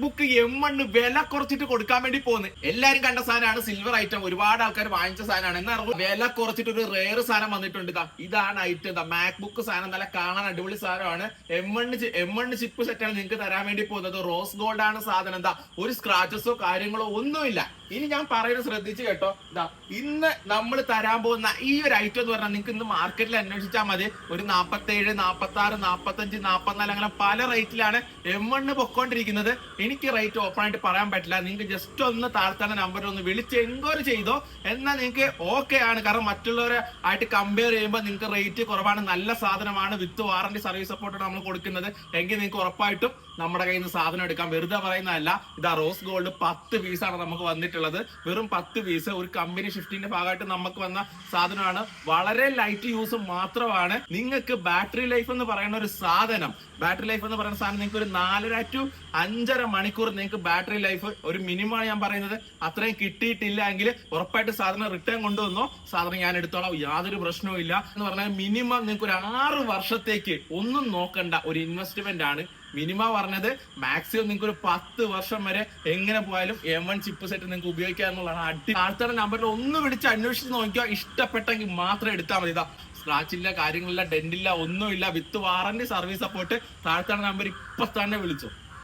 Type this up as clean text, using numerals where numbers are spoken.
MacBook M1 വില കുറച്ചിട്ട് കൊടുക്കാൻ വേണ്ടി പോകുന്നത്. എല്ലാരും കണ്ട സാധനമാണ് സിൽവർ ഐറ്റം, ഒരുപാട് ആൾക്കാർ വാങ്ങിച്ച സാധനമാണ്. എന്നാൽ വില കുറച്ചിട്ട് ഒരു റെയർ സാധനം വന്നിട്ടുണ്ട്. ഇതാണ് ഐറ്റം. മാക്ബുക്ക് സാധനം നല്ല കാണാൻ അടിപൊളി സാധനമാണ്. M1 ചിപ്പ് സെറ്റാണ് നിങ്ങൾക്ക് തരാൻ വേണ്ടി പോകുന്നത്. റോസ് ഗോൾഡ് ആണ് സാധനം. ഒരു സ്ക്രാച്ചസോ കാര്യങ്ങളോ ഒന്നുമില്ല. ഇനി ഞാൻ പറയുന്നത് ശ്രദ്ധിച്ച് കേട്ടോ. ഇന്ന് നമ്മൾ തരാൻ പോകുന്ന ഈ ഒരു ഐറ്റം എന്ന് പറഞ്ഞാൽ നിങ്ങൾക്ക് ഇന്ന് മാർക്കറ്റിൽ അന്വേഷിച്ചാൽ മതി. ഒരു 47, 46, 45, 44 അങ്ങനെ പല റേറ്റിലാണ് M1 പൊക്കോണ്ടിരിക്കുന്നത്. എനിക്ക് റേറ്റ് ഓപ്പൺ ആയിട്ട് പറയാൻ പറ്റില്ല. നിങ്ങൾക്ക് ജസ്റ്റ് ഒന്ന് താഴ്ത്താന നമ്പറിൽ ഒന്ന് വിളിച്ച് എൻക്വയറി ചെയ്തോ, എന്നാൽ നിങ്ങൾക്ക് ഓക്കെ ആണ്. കാരണം മറ്റുള്ളവരെ ആയിട്ട് കമ്പയർ ചെയ്യുമ്പോൾ നിങ്ങൾക്ക് റേറ്റ് കുറവാണ്, നല്ല സാധനമാണ്, വിത്ത് വാറന്റി സർവീസ് സപ്പോർട്ടാണ് നമ്മൾ കൊടുക്കുന്നത്. എങ്കിൽ നിങ്ങൾക്ക് ഉറപ്പായിട്ടും നമ്മുടെ കയ്യിൽ നിന്ന് സാധനം എടുക്കാം. വെറുതെ പറയുന്നതല്ല. റോസ് ഗോൾഡ് 10 പീസാണ് നമുക്ക് വന്നിട്ടുള്ളത്. വെറും 10 പീസ് ഒരു കമ്പനി ഷിഫ്റ്റിന്റെ ഭാഗമായിട്ട് നമുക്ക് വന്ന സാധനമാണ്. വളരെ ലൈറ്റ് യൂസ് മാത്രമാണ്. നിങ്ങൾക്ക് ബാറ്ററി ലൈഫ് എന്ന് പറയുന്ന ഒരു സാധനം നിങ്ങൾക്ക് ഒരു 4.5 to 5.5 മണിക്കൂർ നിങ്ങൾക്ക് ബാറ്ററി ലൈഫ് ഒരു മിനിമം ഞാൻ പറയുന്നത്. അത്രയും കിട്ടിയിട്ടില്ല എങ്കിൽ ഉറപ്പായിട്ട് സാധനം റിട്ടേൺ കൊണ്ടുവന്നോ, സാധനം ഞാൻ എടുത്തോളാം, യാതൊരു പ്രശ്നവും ഇല്ല. എന്ന് പറഞ്ഞാൽ മിനിമം നിങ്ങൾക്ക് ഒരു 6 വർഷത്തേക്ക് ഒന്നും നോക്കണ്ട ഒരു ഇൻവെസ്റ്റ്മെന്റ് ആണ്. മിനിമം പറഞ്ഞത് മാക്സിമം നിങ്ങൾക്ക് ഒരു 10 വർഷം വരെ എങ്ങനെ പോയാലും M1 ചിപ്പ് സെറ്റ് നിങ്ങൾക്ക് ഉപയോഗിക്കുക എന്നുള്ളതാണ്. താഴ്ത്തണ നമ്പറിൽ ഒന്ന് വിളിച്ച് അന്വേഷിച്ച് നോക്കിയോ. ഇഷ്ടപ്പെട്ടെങ്കിൽ മാത്രം എടുത്താൽ മതി. സ്ക്രാച്ച് ഇല്ല, കാര്യങ്ങളില്ല, ഡെന്റില്ല, ഒന്നുമില്ല, വിത്ത് വാറന്റി സർവീസ് സപ്പോർട്ട്. താഴ്ത്തണ നമ്പർ ഇപ്പൊ തന്നെ വിളിച്ചോ.